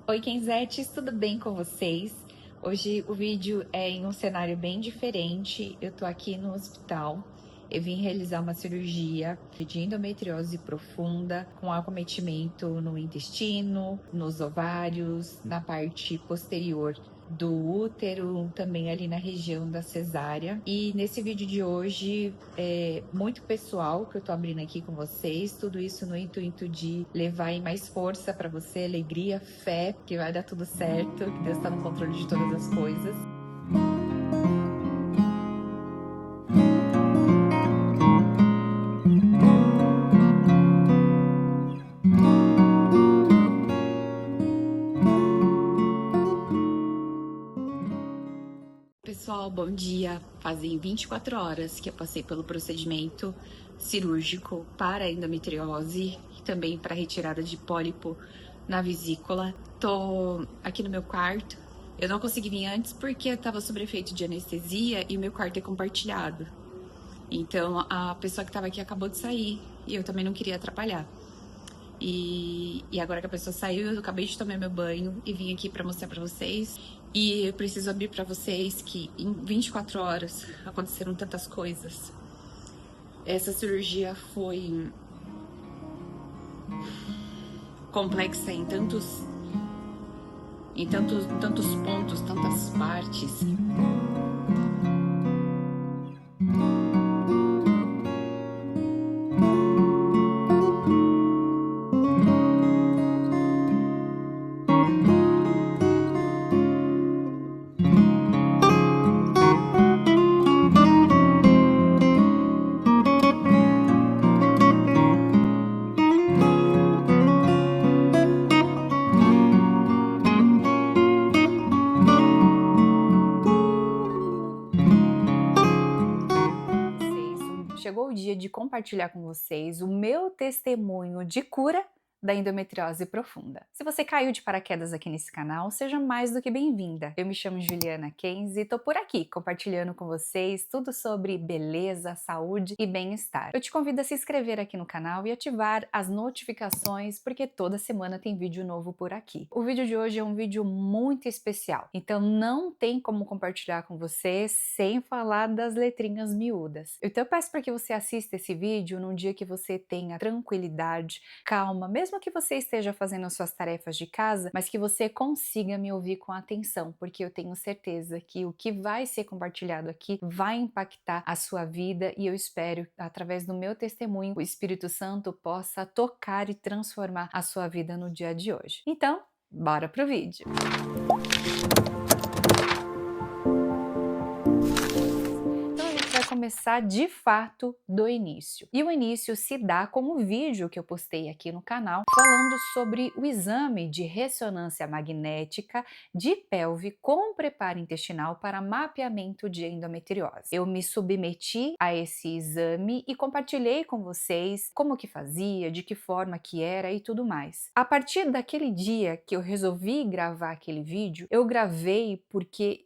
Oi, Kenzetes, tudo bem com vocês? Hoje o vídeo é em um cenário bem diferente. Eu tô aqui no hospital. Eu vim realizar uma cirurgia de endometriose profunda, com acometimento no intestino, nos ovários, na parte posterior do útero, também ali na região da cesárea. E nesse vídeo de hoje é muito pessoal que eu tô abrindo aqui com vocês, tudo isso no intuito de levar aí mais força para você, alegria, fé, que vai dar tudo certo, que Deus tá no controle de todas as coisas. Pessoal, bom dia. Fazem 24 horas que eu passei pelo procedimento cirúrgico para endometriose e também para retirada de pólipo na vesícula. Tô aqui no meu quarto. Eu não consegui vir antes porque eu estava sob efeito de anestesia e o meu quarto é compartilhado. Então a pessoa que estava aqui acabou de sair e eu também não queria atrapalhar. E agora que a pessoa saiu, eu acabei de tomar meu banho e vim aqui para mostrar para vocês. E eu preciso abrir para vocês que em 24 horas aconteceram tantas coisas. Essa cirurgia foi complexa em tantos pontos, tantas partes. Chegou o dia de compartilhar com vocês o meu testemunho de cura da endometriose profunda. Se você caiu de paraquedas aqui nesse canal, seja mais do que bem-vinda. Eu me chamo Juliana Kenzie e tô por aqui compartilhando com vocês tudo sobre beleza, saúde e bem-estar. Eu te convido a se inscrever aqui no canal e ativar as notificações, porque toda semana tem vídeo novo por aqui. O vídeo de hoje é um vídeo muito especial, então não tem como compartilhar com você sem falar das letrinhas miúdas. Então eu peço para que você assista esse vídeo num dia que você tenha tranquilidade, calma, mesmo que você esteja fazendo as suas tarefas de casa, mas que você consiga me ouvir com atenção, porque eu tenho certeza que o que vai ser compartilhado aqui vai impactar a sua vida e eu espero, através do meu testemunho, o Espírito Santo possa tocar e transformar a sua vida no dia de hoje. Então, bora pro vídeo! Começar de fato do início. E o início se dá com o vídeo que eu postei aqui no canal falando sobre o exame de ressonância magnética de pelve com preparo intestinal para mapeamento de endometriose. Eu me submeti a esse exame e compartilhei com vocês como que fazia, de que forma que era e tudo mais. A partir daquele dia que eu resolvi gravar aquele vídeo, eu gravei porque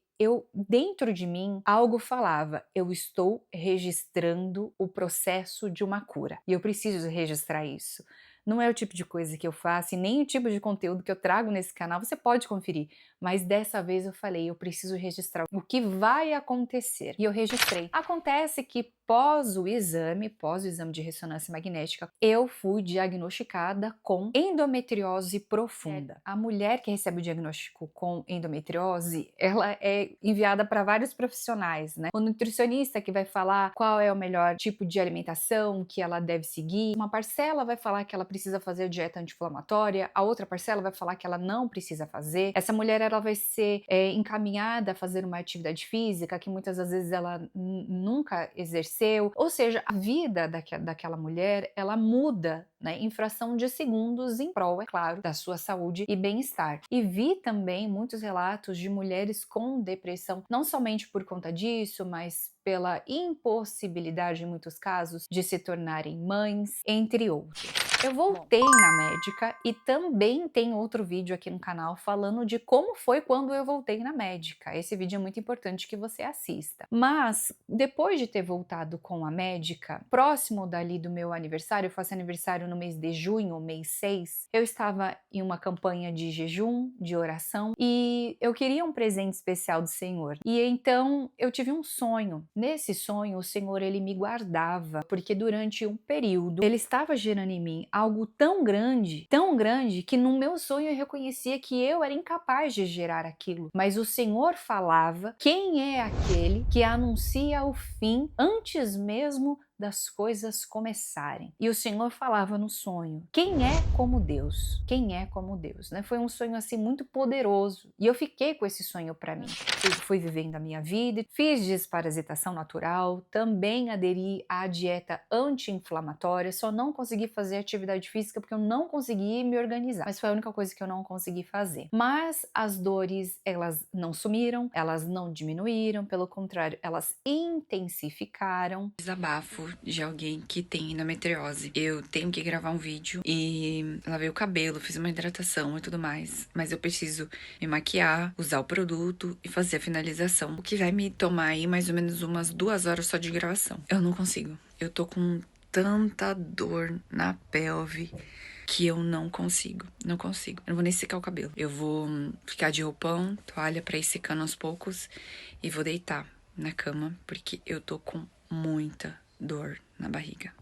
dentro de mim, algo falava, eu estou registrando o processo de uma cura. E eu preciso registrar isso. Não é o tipo de coisa que eu faço e nem o tipo de conteúdo que eu trago nesse canal, você pode conferir. Mas dessa vez eu falei, eu preciso registrar o que vai acontecer. E eu registrei. Acontece que pós o exame de ressonância magnética, eu fui diagnosticada com endometriose profunda. A mulher que recebe o diagnóstico com endometriose, ela é enviada para vários profissionais, né? O nutricionista que vai falar qual é o melhor tipo de alimentação que ela deve seguir. Uma parcela vai falar que ela precisa fazer dieta anti-inflamatória, a outra parcela vai falar que ela não precisa fazer. Essa mulher ela vai ser encaminhada a fazer uma atividade física que muitas das vezes ela nunca exerceu. Ou seja, a vida daquela mulher, ela muda, né, em fração de segundos em prol, é claro, da sua saúde e bem-estar. E vi também muitos relatos de mulheres com depressão, não somente por conta disso, mas pela impossibilidade, em muitos casos, de se tornarem mães, entre outros. Eu voltei na médica e também tem outro vídeo aqui no canal falando de como foi quando eu voltei na médica. Esse vídeo é muito importante que você assista. Mas depois de ter voltado com a médica, próximo dali do meu aniversário, eu faço aniversário no mês de junho, mês 6, eu estava em uma campanha de jejum, de oração, e eu queria um presente especial do Senhor. E então eu tive um sonho. Nesse sonho, o Senhor ele me guardava, porque durante um período ele estava gerando em mim algo tão grande, que no meu sonho eu reconhecia que eu era incapaz de gerar aquilo. Mas o Senhor falava: quem é aquele que anuncia o fim antes mesmo das coisas começarem? E o Senhor falava no sonho: quem é como Deus? Quem é como Deus? Né? Foi um sonho assim muito poderoso. E eu fiquei com esse sonho para mim. Fui vivendo a minha vida, fiz desparasitação natural, também aderi à dieta anti-inflamatória, só não consegui fazer atividade física porque eu não consegui me organizar. Mas foi a única coisa que eu não consegui fazer. Mas as dores, elas não sumiram, elas não diminuíram, pelo contrário, elas intensificaram. Desabafo de alguém que tem endometriose. Eu tenho que gravar um vídeo e lavei o cabelo, fiz uma hidratação e tudo mais, mas eu preciso me maquiar, usar o produto e fazer a finalização, o que vai me tomar aí mais ou menos umas 2 horas só de gravação. Eu não consigo. Eu tô com tanta dor na pelve que eu não consigo. Não consigo. Eu não vou nem secar o cabelo. Eu vou ficar de roupão, toalha pra ir secando aos poucos e vou deitar na cama porque eu tô com muita dor na barriga.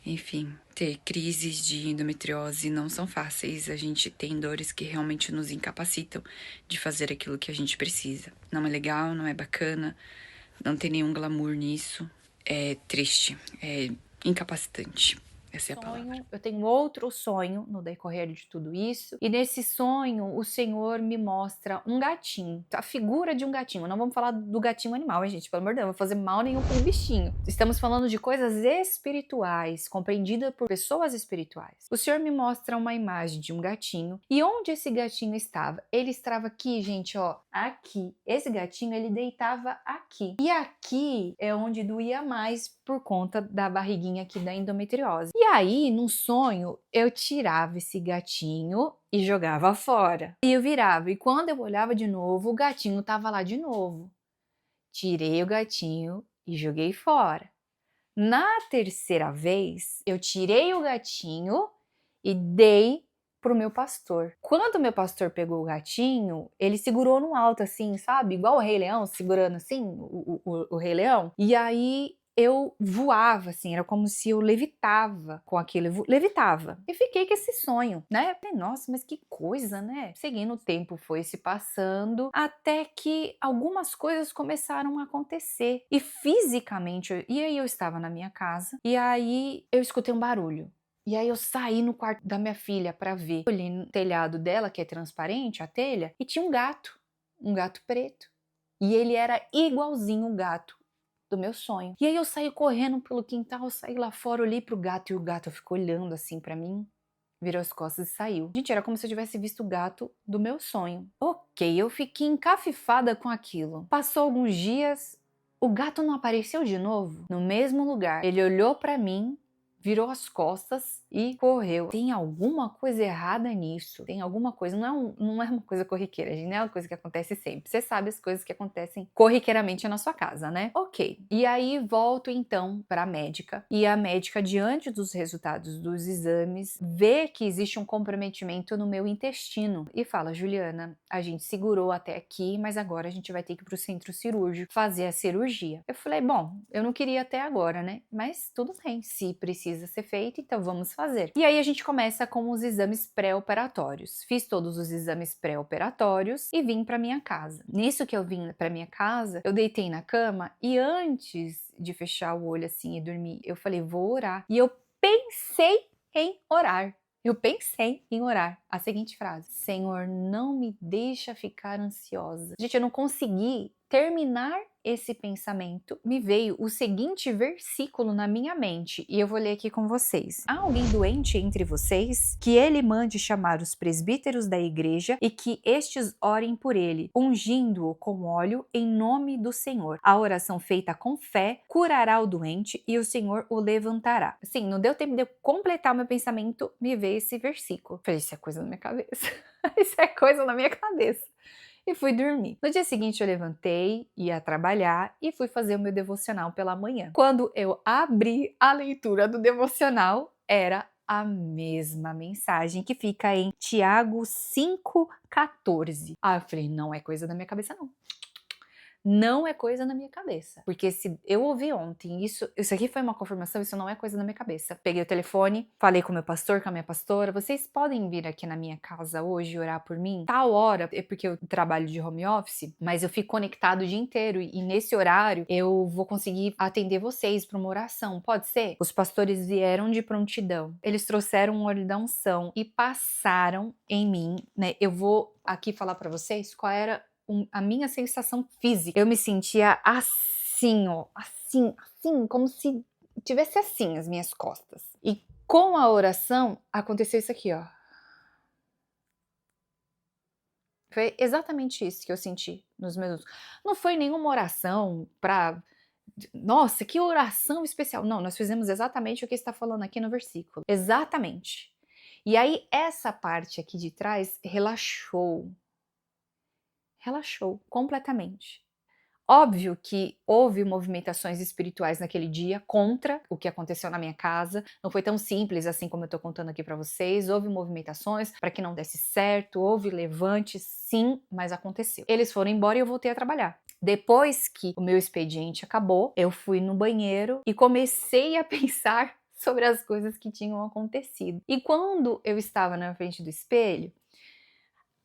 Enfim, ter crises de endometriose não são fáceis. A gente tem dores que realmente nos incapacitam de fazer aquilo que a gente precisa. Não é legal, não é bacana, não tem nenhum glamour nisso. É triste, é incapacitante. Essa é a palavra. Eu tenho outro sonho no decorrer de tudo isso, e nesse sonho o Senhor me mostra um gatinho, a figura de um gatinho. Não vamos falar do gatinho animal, hein, gente? Pelo amor de Deus, não vou fazer mal nenhum com o bichinho. Estamos falando de coisas espirituais, compreendidas por pessoas espirituais. O Senhor me mostra uma imagem de um gatinho, e onde esse gatinho estava? Ele estava aqui, gente, ó, aqui. Esse gatinho, ele deitava aqui. E aqui é onde doía mais por conta da barriguinha aqui da endometriose. E aí, num sonho, eu tirava esse gatinho e jogava fora. E eu virava, e quando eu olhava de novo, o gatinho estava lá de novo. Tirei o gatinho e joguei fora. Na terceira vez, eu tirei o gatinho e dei pro meu pastor. Quando o meu pastor pegou o gatinho, ele segurou no alto assim, sabe? Igual o Rei Leão, segurando assim, o Rei Leão. E aí eu voava, assim, era como se eu levitava com aquilo, levitava. E fiquei com esse sonho, né? Falei, nossa, mas que coisa, né? Seguindo o tempo foi se passando, até que algumas coisas começaram a acontecer. E fisicamente, e aí eu estava na minha casa, e aí eu escutei um barulho. E aí eu saí no quarto da minha filha para ver. Olhei no telhado dela, que é transparente, a telha, e tinha um gato preto. E ele era igualzinho o gato do meu sonho. E aí eu saí correndo pelo quintal, saí lá fora, olhei pro gato e o gato ficou olhando assim pra mim, virou as costas e saiu. Gente, era como se eu tivesse visto o gato do meu sonho. Ok, eu fiquei encafifada com aquilo. Passou alguns dias, o gato não apareceu de novo no mesmo lugar. Ele olhou pra mim, virou as costas e correu. Tem alguma coisa errada nisso. Tem alguma coisa. Não é uma coisa corriqueira, gente. Não é uma coisa que acontece sempre. Você sabe as coisas que acontecem corriqueiramente na sua casa, né? Ok. E aí volto então para a médica. E a médica, diante dos resultados dos exames, vê que existe um comprometimento no meu intestino. E fala: Juliana, a gente segurou até aqui, mas agora a gente vai ter que ir pro centro cirúrgico fazer a cirurgia. Eu falei: bom, eu não queria até agora, né? Mas tudo bem, se precisa ser feito, então vamos fazer. E aí a gente começa com os exames pré-operatórios. Fiz todos os exames pré-operatórios e vim para minha casa. Nisso que eu vim para minha casa, eu deitei na cama e antes de fechar o olho assim e dormir, eu falei: vou orar. E eu pensei em orar. Eu pensei em orar a seguinte frase: Senhor, não me deixa ficar ansiosa. Gente, eu não consegui terminar esse pensamento, me veio o seguinte versículo na minha mente, e eu vou ler aqui com vocês. Há alguém doente entre vocês? Que ele mande chamar os presbíteros da igreja e que estes orem por ele, ungindo-o com óleo em nome do Senhor. A oração feita com fé curará o doente e o Senhor o levantará. Assim, não deu tempo de eu completar o meu pensamento, me veio esse versículo. Falei, isso é coisa na minha cabeça. Isso é coisa na minha cabeça. E fui dormir. No dia seguinte eu levantei, ia trabalhar e fui fazer o meu devocional pela manhã. Quando eu abri a leitura do devocional, era a mesma mensagem que fica em Tiago 5,14. Ah, eu falei, não é coisa da minha cabeça não. Não é coisa na minha cabeça. Porque se eu ouvi ontem, isso aqui foi uma confirmação, isso não é coisa na minha cabeça. Peguei o telefone, falei com o meu pastor, com a minha pastora, vocês podem vir aqui na minha casa hoje e orar por mim? Tal hora, é porque eu trabalho de home office, mas eu fico conectado o dia inteiro e nesse horário eu vou conseguir atender vocês para uma oração, pode ser? Os pastores vieram de prontidão, eles trouxeram um óleo da unção e passaram em mim, né? Eu vou aqui falar para vocês qual era a minha sensação física. Eu me sentia assim, ó, assim, como se tivesse assim as minhas costas. E com a oração aconteceu isso aqui, ó. Foi exatamente isso que eu senti nos meus. Não foi nenhuma oração pra. Nossa, que oração especial. Não, nós fizemos exatamente o que está falando aqui no versículo. Exatamente. E aí, essa parte aqui de trás relaxou. Relaxou completamente. Óbvio que houve movimentações espirituais naquele dia contra o que aconteceu na minha casa. Não foi tão simples assim como eu tô contando aqui pra vocês. Houve movimentações para que não desse certo, houve levantes, sim, mas aconteceu. Eles foram embora e eu voltei a trabalhar. Depois que o meu expediente acabou, eu fui no banheiro e comecei a pensar sobre as coisas que tinham acontecido. E quando eu estava na frente do espelho,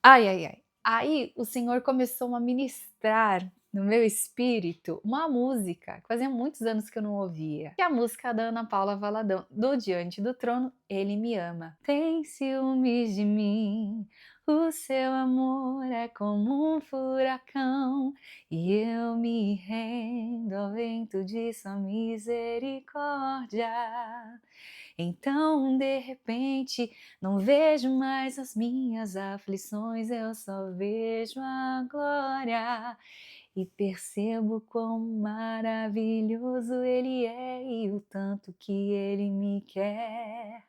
aí o Senhor começou a ministrar no meu espírito uma música que fazia muitos anos que eu não ouvia. Que é a música da Ana Paula Valadão, do Diante do Trono, Ele Me Ama. Tem ciúmes de mim, o seu amor é como um furacão, e eu me rendo ao vento de sua misericórdia. Então, de repente, não vejo mais as minhas aflições, eu só vejo a glória. E percebo quão maravilhoso Ele é e o tanto que Ele me quer.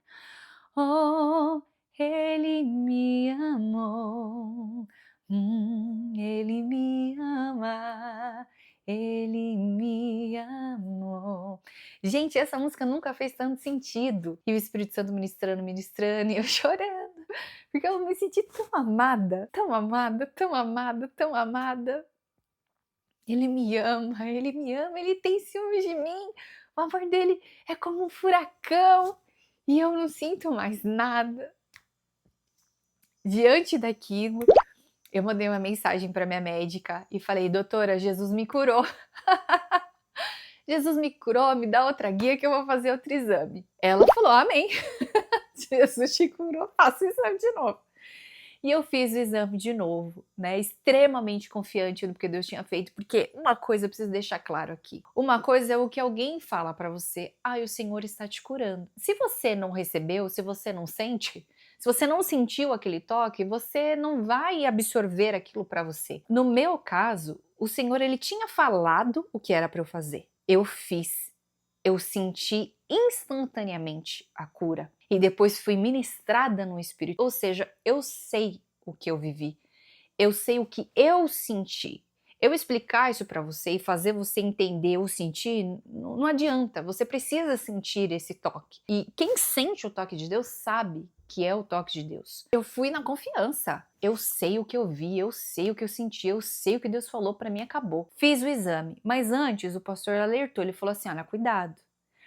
Oh, Ele me amou, Ele me ama, Ele me amou. Gente, essa música nunca fez tanto sentido. E o Espírito Santo ministrando, e eu chorando. Porque eu me senti tão amada, tão amada, tão amada, tão amada. Ele me ama, ele tem ciúmes de mim. O amor dele é como um furacão e eu não sinto mais nada. Diante daquilo, eu mandei uma mensagem para minha médica e falei: doutora, Jesus me curou. Jesus me curou, me dá outra guia que eu vou fazer outro exame. Ela falou: amém. Jesus te curou, faça o exame de novo. E eu fiz o exame de novo, né? Extremamente confiante no que Deus tinha feito, porque uma coisa eu preciso deixar claro aqui. Uma coisa é o que alguém fala pra você: o Senhor está te curando. Se você não recebeu, se você não sente, se você não sentiu aquele toque, você não vai absorver aquilo pra você. No meu caso, o Senhor, ele tinha falado o que era pra eu fazer. Eu fiz. Eu senti instantaneamente a cura. E depois fui ministrada no Espírito. Ou seja, eu sei o que eu vivi. Eu sei o que eu senti. Eu explicar isso para você e fazer você entender ou sentir, não adianta. Você precisa sentir esse toque. E quem sente o toque de Deus sabe que é o toque de Deus. Eu fui na confiança. Eu sei o que eu vi, eu sei o que eu senti, eu sei o que Deus falou para mim, acabou. Fiz o exame, mas antes o pastor alertou, ele falou assim: olha, cuidado.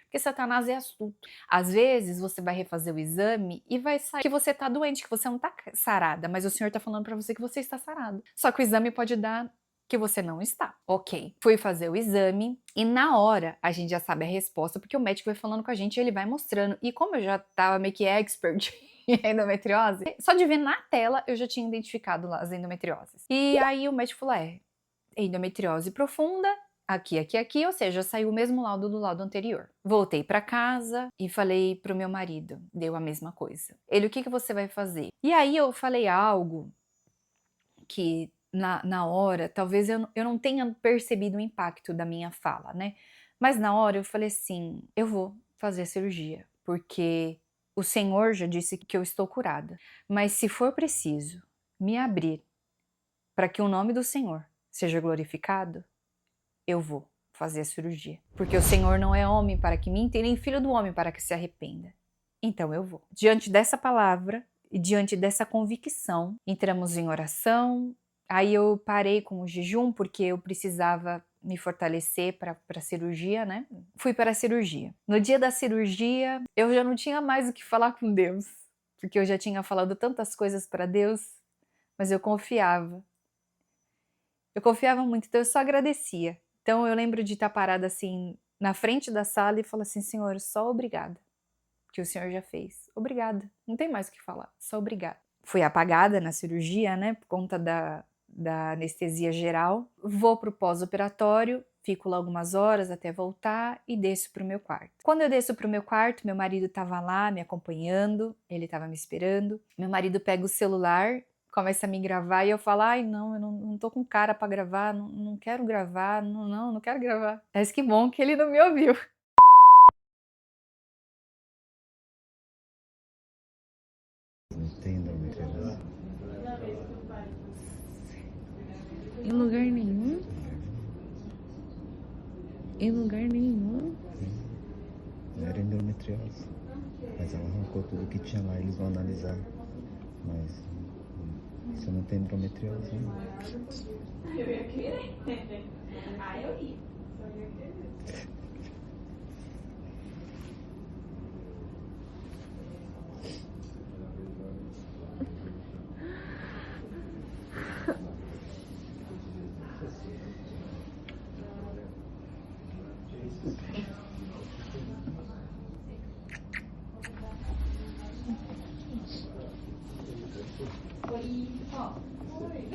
Porque Satanás é astuto. Às vezes você vai refazer o exame e vai sair que você tá doente, que você não tá sarada, mas o Senhor tá falando pra você que você está sarada. Só que o exame pode dar que você não está. Ok, fui fazer o exame e na hora a gente já sabe a resposta, porque o médico vai falando com a gente e ele vai mostrando. E como eu já tava meio que expert em endometriose, só de ver na tela eu já tinha identificado lá as endometrioses. E aí o médico falou: endometriose profunda, aqui, ou seja, saiu o mesmo laudo do laudo anterior. Voltei para casa e falei pro meu marido, deu a mesma coisa. Ele, o que você vai fazer? E aí eu falei algo que na hora, talvez eu não tenha percebido o impacto da minha fala, né? Mas na hora eu falei assim, eu vou fazer a cirurgia, porque o Senhor já disse que eu estou curada. Mas se for preciso me abrir para que o nome do Senhor seja glorificado, eu vou fazer a cirurgia. Porque o Senhor não é homem para que minta, e nem filho do homem para que se arrependa. Então eu vou. Diante dessa palavra e diante dessa convicção, entramos em oração. Aí eu parei com o jejum porque eu precisava me fortalecer para a cirurgia, né? Fui para a cirurgia. No dia da cirurgia, eu já não tinha mais o que falar com Deus, porque eu já tinha falado tantas coisas para Deus, mas eu confiava. Eu confiava muito, então eu só agradecia. Então eu lembro de estar parada assim na frente da sala e falar assim, Senhor, só obrigada, que o Senhor já fez. Obrigada, não tem mais o que falar, só obrigada. Fui apagada na cirurgia, né, por conta da anestesia geral. Vou pro pós-operatório, fico lá algumas horas até voltar e desço pro meu quarto. Quando eu desço pro meu quarto, meu marido estava lá me acompanhando, ele estava me esperando. Meu marido pega o celular, começa a me gravar e eu falo, ai não, eu não tô com cara pra gravar, não quero gravar, não quero gravar. Mas que bom que ele não me ouviu. Não tem endometriose. Em lugar nenhum? Em lugar nenhum? Não era endometriose. Mas ela arrancou tudo que tinha lá, eles vão analisar. Mas você não tem endometriose, né? Eu ia querer. Ah, eu ia.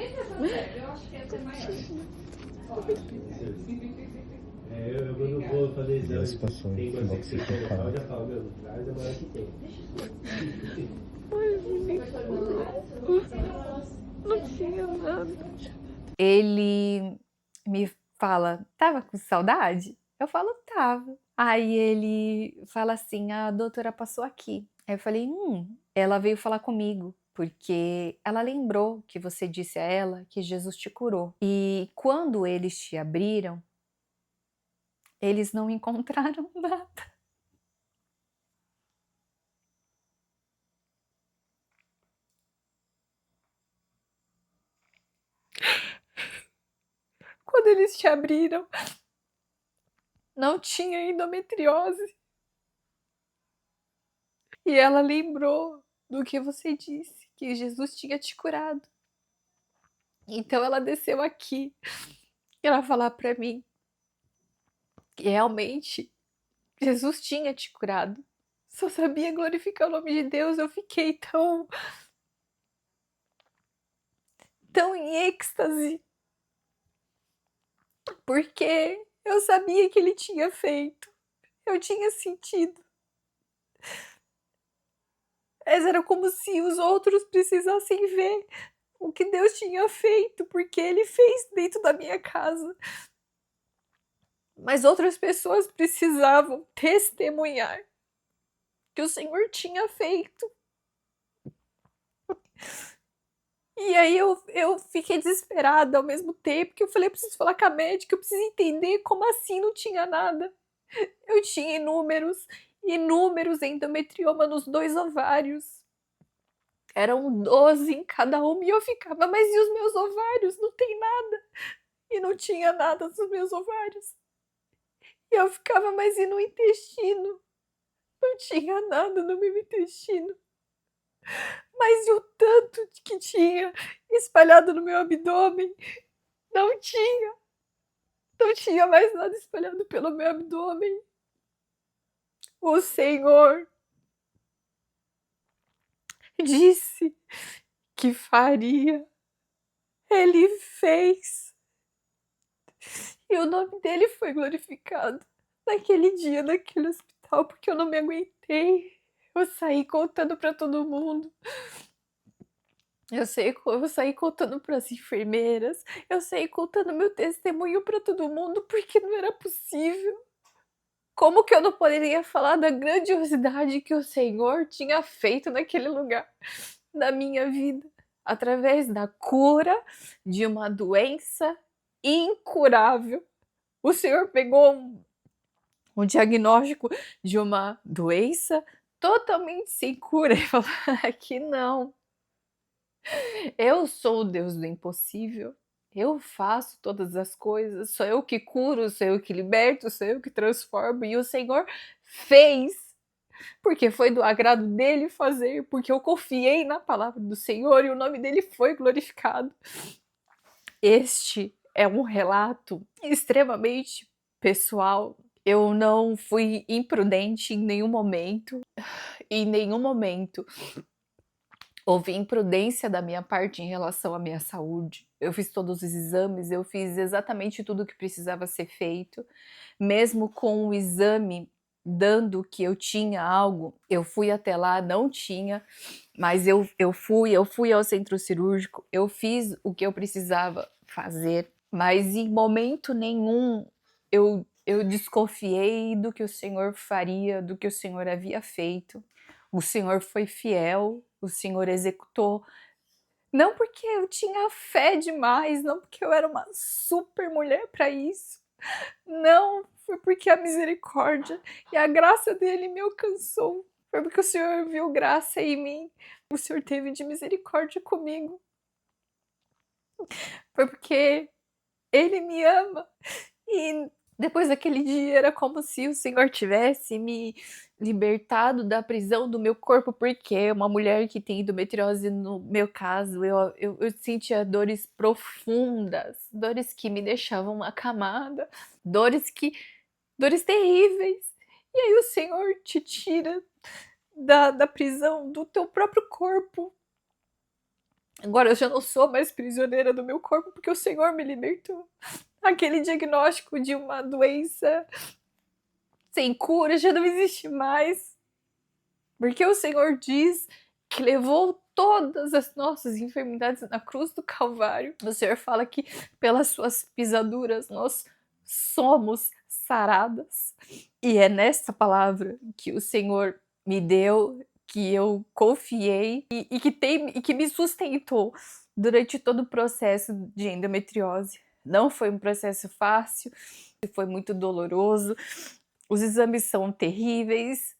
Vê se essa consegue, eu acho que essa é maior. Eu quando vou fazer exame, Deus passou tem em coisa que fluxo você de colocar, eu carro. já falo, meu, traz a maior que tem. Não tinha nada. Ele me fala, tava com saudade? Eu falo, tava. Aí ele fala assim, a doutora passou aqui. Aí eu falei, ela veio falar comigo, porque ela lembrou que você disse a ela que Jesus te curou. E quando eles te abriram, eles não encontraram nada. Quando eles te abriram, não tinha endometriose. E ela lembrou do que você disse, que Jesus tinha te curado. Então ela desceu aqui e ela falar para mim que realmente Jesus tinha te curado. Só sabia glorificar o nome de Deus. Eu fiquei tão em êxtase, porque eu sabia que ele tinha feito. Eu tinha sentido. Mas era como se os outros precisassem ver o que Deus tinha feito, porque ele fez dentro da minha casa. Mas outras pessoas precisavam testemunhar que o Senhor tinha feito. E aí eu fiquei desesperada ao mesmo tempo, que eu falei, eu preciso falar com a médica, eu preciso entender como assim não tinha nada. Eu tinha inúmeros endometrioma nos 2 ovários. Eram 12 em cada uma e eu ficava, mas e os meus ovários? Não tem nada. E não tinha nada nos meus ovários. E eu ficava, mas e no intestino? Não tinha nada no meu intestino. Mas e o tanto que tinha espalhado no meu abdômen? Não tinha. Não tinha mais nada espalhado pelo meu abdômen. O Senhor disse que faria. Ele fez. E o nome dele foi glorificado naquele dia, naquele hospital, porque eu não me aguentei. Eu saí contando para todo mundo. Eu saí contando para as enfermeiras. Eu saí contando meu testemunho para todo mundo, porque não era possível. Como que eu não poderia falar da grandiosidade que o Senhor tinha feito naquele lugar, na minha vida, através da cura de uma doença incurável. O Senhor pegou um diagnóstico de uma doença totalmente sem cura e falou: aqui não. Eu sou o Deus do impossível. Eu faço todas as coisas, sou eu que curo, sou eu que liberto, sou eu que transformo, e o Senhor fez, porque foi do agrado dele fazer, porque eu confiei na palavra do Senhor e o nome dele foi glorificado. Este é um relato extremamente pessoal. Eu não fui imprudente em nenhum momento. Em nenhum momento houve imprudência da minha parte em relação à minha saúde. Eu fiz todos os exames, eu fiz exatamente tudo o que precisava ser feito. Mesmo com o exame dando que eu tinha algo, eu fui até lá, não tinha, mas eu fui ao centro cirúrgico, eu fiz o que eu precisava fazer, mas em momento nenhum eu desconfiei do que o Senhor faria, do que o Senhor havia feito. O Senhor foi fiel, o Senhor executou. Não porque eu tinha fé demais, não porque eu era uma super mulher para isso. Não, foi porque a misericórdia e a graça dele me alcançou. Foi porque o Senhor viu graça em mim. O Senhor teve de misericórdia comigo. Foi porque ele me ama. E depois daquele dia era como se o Senhor tivesse me libertado da prisão do meu corpo, porque uma mulher que tem endometriose, no meu caso, eu sentia dores profundas, dores que me deixavam acamada, dores terríveis. E aí o Senhor te tira da prisão do teu próprio corpo. Agora eu já não sou mais prisioneira do meu corpo, porque o Senhor me libertou. Aquele diagnóstico de uma doença sem cura já não existe mais. Porque o Senhor diz que levou todas as nossas enfermidades na cruz do Calvário. O Senhor fala que pelas suas pisaduras nós somos saradas. E é nessa palavra que o Senhor me deu, que eu confiei e que me sustentou durante todo o processo de endometriose. Não foi um processo fácil, foi muito doloroso. Os exames são terríveis,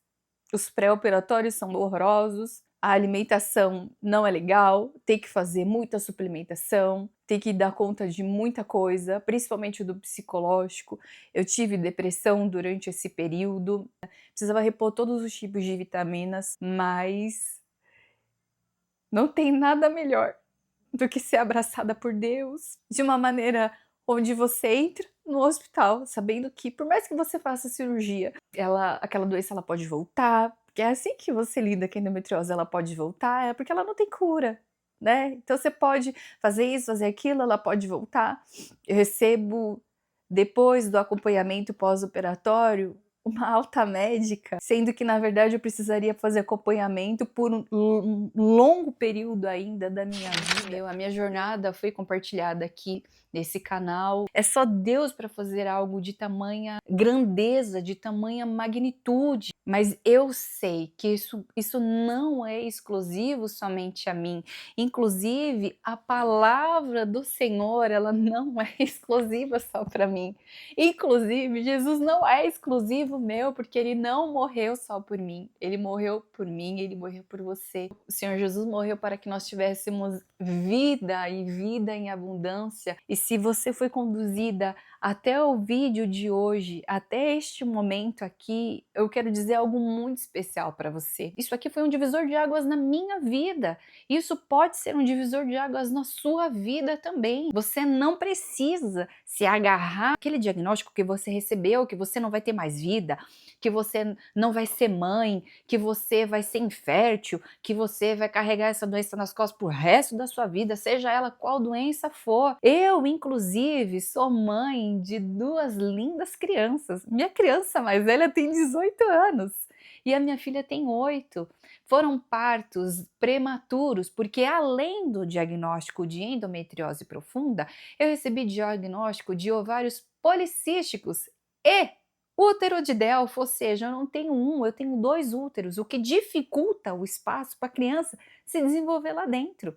os pré-operatórios são horrorosos, a alimentação não é legal, tem que fazer muita suplementação, tem que dar conta de muita coisa, principalmente do psicológico. Eu tive depressão durante esse período, precisava repor todos os tipos de vitaminas, mas não tem nada melhor do que ser abraçada por Deus de uma maneira onde você entra no hospital sabendo que por mais que você faça cirurgia, aquela doença ela pode voltar, porque é assim que você lida com a endometriose, ela pode voltar, é porque ela não tem cura, né? Então você pode fazer isso, fazer aquilo, ela pode voltar. Eu recebo, depois do acompanhamento pós-operatório, uma alta médica, sendo que na verdade eu precisaria fazer acompanhamento por um longo período ainda da minha vida. A minha jornada foi compartilhada aqui nesse canal. É só Deus para fazer algo de tamanha grandeza, de tamanha magnitude. Mas eu sei que isso não é exclusivo somente a mim. Inclusive, a palavra do Senhor, ela não é exclusiva só para mim. Inclusive, Jesus não é exclusivo meu, porque ele não morreu só por mim. Ele morreu por mim, ele morreu por você. O Senhor Jesus morreu para que nós tivéssemos vida e vida em abundância. E se você foi conduzida até o vídeo de hoje, até este momento aqui, eu quero dizer algo muito especial para você. Isso aqui foi um divisor de águas na minha vida. Isso pode ser um divisor de águas na sua vida também. Você não precisa se agarrar àquele diagnóstico que você recebeu, que você não vai ter mais vida, que você não vai ser mãe, que você vai ser infértil, que você vai carregar essa doença nas costas pro resto da sua vida, seja ela qual doença for. Eu, inclusive, sou mãe de 2 lindas crianças. Minha criança mais velha tem 18 anos e a minha filha tem 8. Foram partos prematuros, porque além do diagnóstico de endometriose profunda, eu recebi diagnóstico de ovários policísticos e útero de Delfo, ou seja, eu não tenho um, eu tenho 2 úteros, o que dificulta o espaço para a criança se desenvolver lá dentro.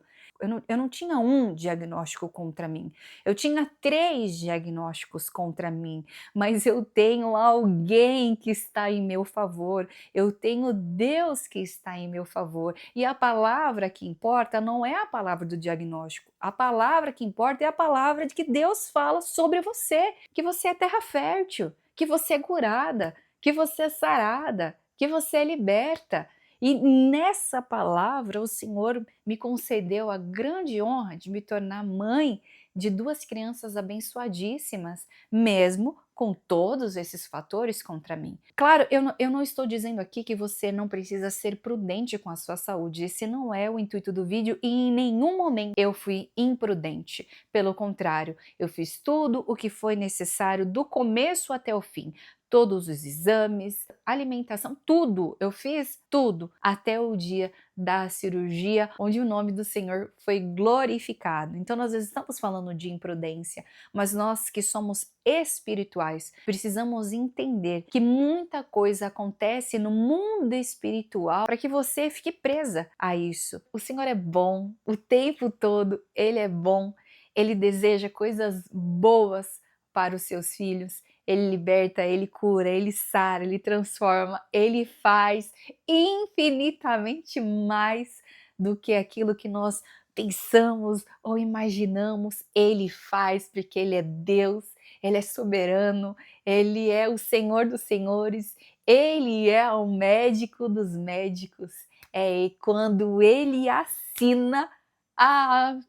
Eu não tinha um diagnóstico contra mim, eu tinha 3 diagnósticos contra mim, mas eu tenho alguém que está em meu favor, eu tenho Deus que está em meu favor, e a palavra que importa não é a palavra do diagnóstico, a palavra que importa é a palavra de que Deus fala sobre você, que você é terra fértil, que você é curada, que você é sarada, que você é liberta. E nessa palavra o Senhor me concedeu a grande honra de me tornar mãe de 2 crianças abençoadíssimas, mesmo com todos esses fatores contra mim. Claro, eu não estou dizendo aqui que você não precisa ser prudente com a sua saúde, esse não é o intuito do vídeo e em nenhum momento eu fui imprudente. Pelo contrário, eu fiz tudo o que foi necessário do começo até o fim. Todos os exames, alimentação, tudo, eu fiz tudo até o dia da cirurgia, onde o nome do Senhor foi glorificado. Então nós estamos falando de imprudência, mas nós que somos espirituais, precisamos entender que muita coisa acontece no mundo espiritual para que você fique presa a isso. O Senhor é bom, o tempo todo Ele é bom, Ele deseja coisas boas para os seus filhos. Ele liberta, Ele cura, Ele sara, Ele transforma, Ele faz infinitamente mais do que aquilo que nós pensamos ou imaginamos. Ele faz porque Ele é Deus, Ele é soberano, Ele é o Senhor dos senhores, Ele é o médico dos médicos. É quando Ele assina,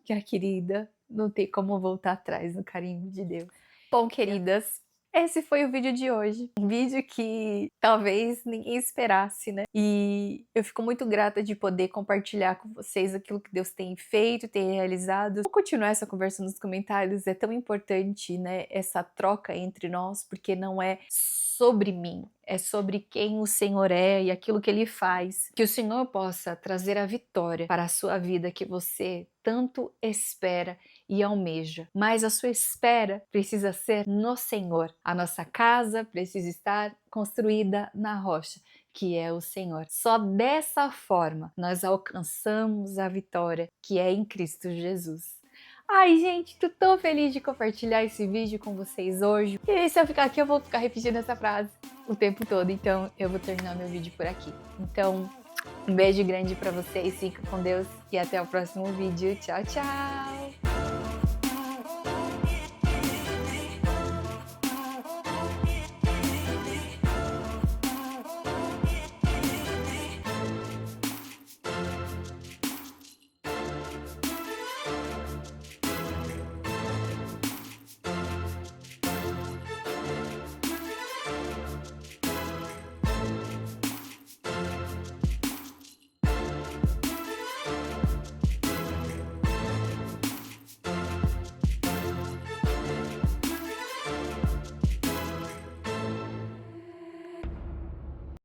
minha querida, não tem como voltar atrás no carinho de Deus. Bom, queridas, esse foi o vídeo de hoje, um vídeo que talvez ninguém esperasse, né? E eu fico muito grata de poder compartilhar com vocês aquilo que Deus tem feito, tem realizado. Vou continuar essa conversa nos comentários, é tão importante, né? Essa troca entre nós, porque não é sobre mim, é sobre quem o Senhor é e aquilo que Ele faz. Que o Senhor possa trazer a vitória para a sua vida que você tanto espera e almeja. Mas a sua espera precisa ser no Senhor. A nossa casa precisa estar construída na rocha, que é o Senhor. Só dessa forma nós alcançamos a vitória que é em Cristo Jesus. Ai, gente, tô tão feliz de compartilhar esse vídeo com vocês hoje. E se eu ficar aqui, eu vou ficar repetindo essa frase o tempo todo. Então, eu vou terminar meu vídeo por aqui. Então, um beijo grande pra vocês, fiquem com Deus e até o próximo vídeo. Tchau, tchau!